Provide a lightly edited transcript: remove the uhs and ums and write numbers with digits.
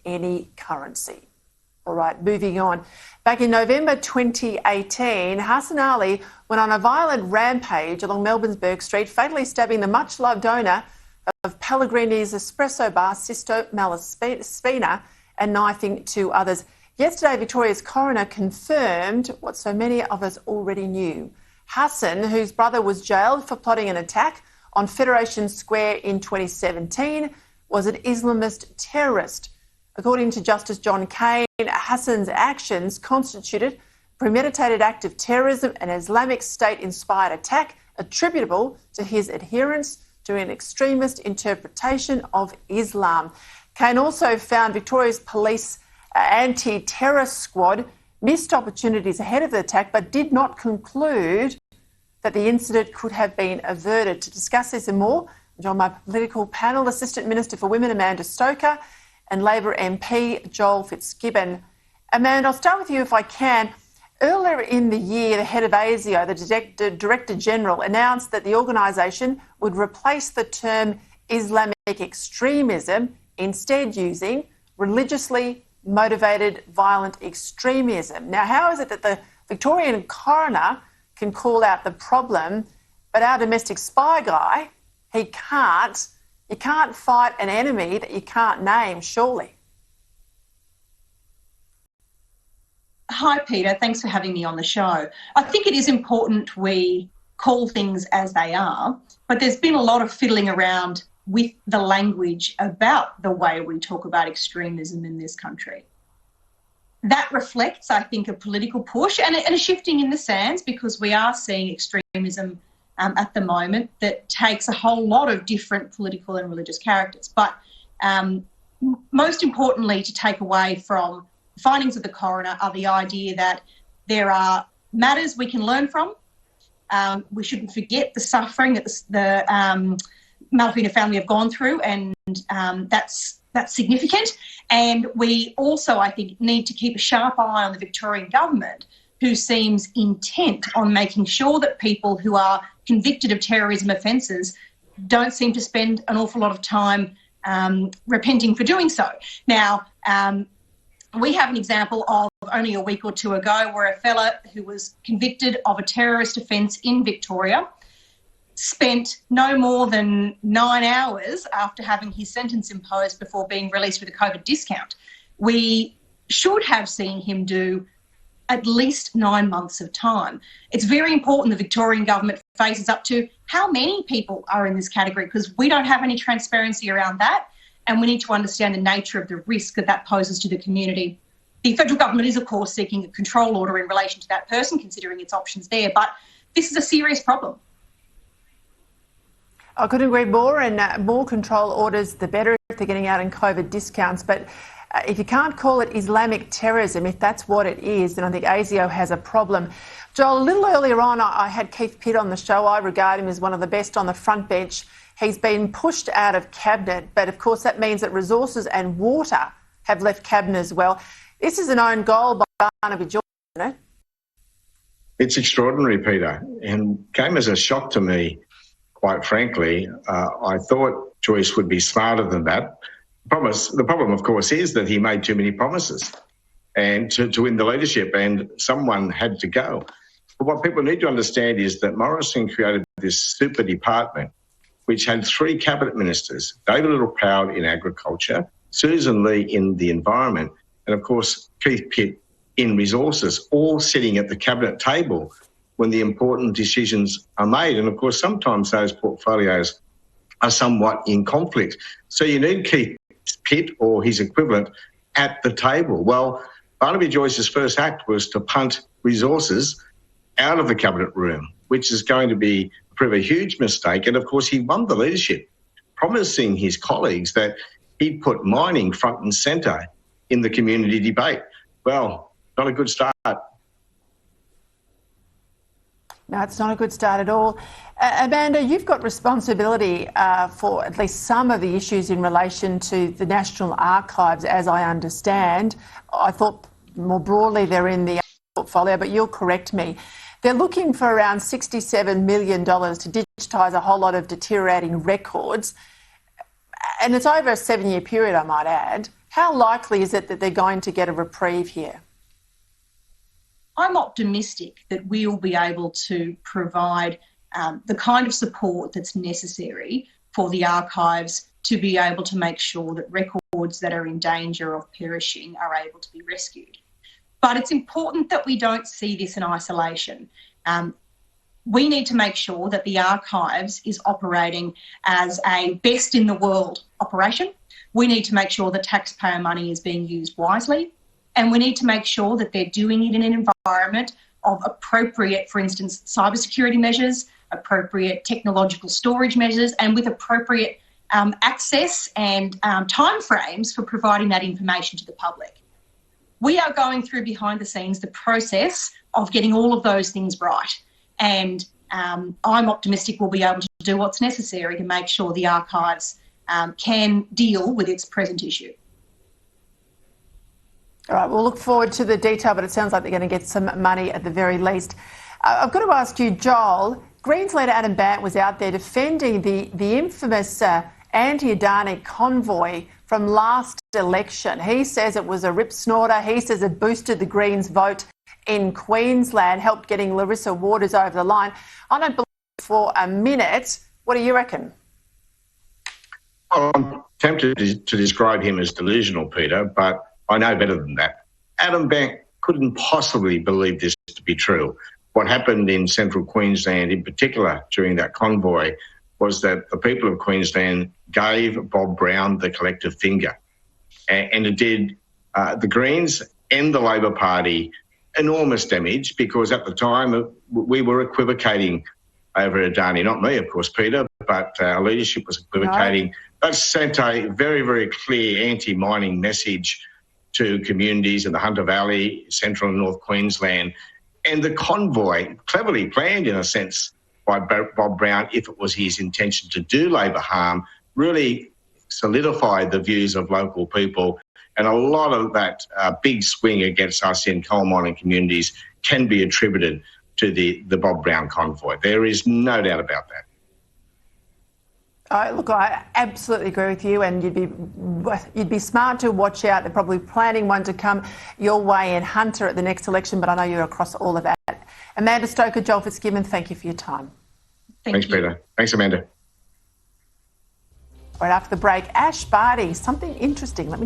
any currency. All right, moving on. Back in November 2018, Hassan Ali went on a violent rampage along Melbourne's Bourke Street, fatally stabbing the much-loved owner of Pellegrini's espresso bar, Sisto Malaspina, and knifing two others. Yesterday, Victoria's coroner confirmed what so many of us already knew. Hassan, whose brother was jailed for plotting an attack on Federation Square in 2017, was an Islamist terrorist. According to Justice John Cain, Hassan's actions constituted a premeditated act of terrorism and Islamic State-inspired attack attributable to his adherence to an extremist interpretation of Islam. Cain also found Victoria's police anti-terror squad missed opportunities ahead of the attack but did not conclude that the incident could have been averted. To discuss this and more, I'm joined by my political panel, Assistant Minister for Women Amanda Stoker and Labor MP Joel Fitzgibbon. Amanda, I'll start with you if I can. Earlier in the year, the head of ASIO, the Director General, announced that the organisation would replace the term Islamic extremism, instead using religiously motivated violent extremism. Now, how is it that the Victorian coroner can call out the problem, but our domestic spy guy, he can't? You can't fight an enemy that you can't name, surely. Hi, Peter. Thanks for having me on the show. I think it is important we call things as they are, but there's been a lot of fiddling around with the language about the way we talk about extremism in this country. That reflects, I think, a political push and a shifting in the sands, because we are seeing extremism at the moment that takes a whole lot of different political and religious characters. But most importantly, to take away from the findings of the coroner are the idea that there are matters we can learn from. We shouldn't forget the suffering that the Malafina family have gone through, and that's significant. And we also, I think, need to keep a sharp eye on the Victorian government, who seems intent on making sure that people who are convicted of terrorism offences don't seem to spend an awful lot of time repenting for doing so. Now, we have an example of only a week or two ago where a fella who was convicted of a terrorist offence in Victoria spent no more than 9 hours after having his sentence imposed before being released with a COVID discount. We should have seen him do at least 9 months of time. It's very important the Victorian government faces up to how many people are in this category, because we don't have any transparency around that, and we need to understand the nature of the risk that that poses to the community. The federal government is, of course, seeking a control order in relation to that person, considering its options there, but this is a serious problem. I couldn't agree more, and more control orders, the better if they're getting out in COVID discounts. But if you can't call it Islamic terrorism, if that's what it is, then I think ASIO has a problem. Joel, a little earlier on, I had Keith Pitt on the show. I regard him as one of the best on the front bench. He's been pushed out of cabinet, but of course that means that resources and water have left cabinet as well. This is an own goal by Barnaby Joyce, isn't it? It's extraordinary, Peter, and came as a shock to me, quite frankly. I thought Joyce would be smarter than that. The problem, of course, is that he made too many promises and to win the leadership, and someone had to go. But what people need to understand is that Morrison created this super department which had 3 cabinet ministers, David Littleproud in agriculture, Susan Lee in the environment, and of course Keith Pitt in resources, all sitting at the cabinet table when the important decisions are made. And of course sometimes those portfolios are somewhat in conflict. So you need Keith Pitt or his equivalent at the table. Well, Barnaby Joyce's first act was to punt resources out of the cabinet room, which is going to prove a huge mistake. And of course he won the leadership, promising his colleagues that he'd put mining front and centre in the community debate. Well, not a good start. No, it's not a good start at all. Amanda, you've got responsibility for at least some of the issues in relation to the National Archives, as I understand. I thought more broadly they're in the portfolio, but you'll correct me. They're looking for around $67 million to digitise a whole lot of deteriorating records. And it's over a 7-year period, I might add. How likely is it that they're going to get a reprieve here? I'm optimistic that we'll be able to provide the kind of support that's necessary for the archives to be able to make sure that records that are in danger of perishing are able to be rescued. But it's important that we don't see this in isolation. We need to make sure that the archives is operating as a best in the world operation. We need to make sure that taxpayer money is being used wisely, and we need to make sure that they're doing it in an environment of appropriate, for instance, cybersecurity measures, appropriate technological storage measures, and with appropriate access and timeframes for providing that information to the public. We are going through behind the scenes the process of getting all of those things right. And I'm optimistic we'll be able to do what's necessary to make sure the archives can deal with its present issue. All right, we'll look forward to the detail, but it sounds like they're going to get some money at the very least. I've got to ask you, Joel, Greens leader Adam Bandt was out there defending the infamous anti-Adani convoy from last election. He says it was a rip snorter. He says it boosted the Greens' vote in Queensland, helped getting Larissa Waters over the line. I don't believe it for a minute. What do you reckon? I'm tempted to describe him as delusional, Peter, but I know better than that. Adam Bandt couldn't possibly believe this to be true. What happened in central Queensland, in particular during that convoy, was that the people of Queensland gave Bob Brown the collective finger. And it did the Greens and the Labor Party enormous damage, because at the time we were equivocating over Adani. Not me, of course, Peter, but our leadership was equivocating. That sent a very, very clear anti-mining message to communities in the Hunter Valley, central and north Queensland. And the convoy, cleverly planned in a sense by Bob Brown, if it was his intention to do Labor harm, really solidified the views of local people. And a lot of that big swing against us in coal mining communities can be attributed to the Bob Brown convoy. There is no doubt about that. Look, I absolutely agree with you, and you'd be smart to watch out. They're probably planning one to come your way in Hunter at the next election, but I know you're across all of that. Amanda Stoker, Joel Fitzgibbon, thank you for your time. Thanks, Peter. Thanks, Amanda. Right after the break, Ash Barty, something interesting. Let me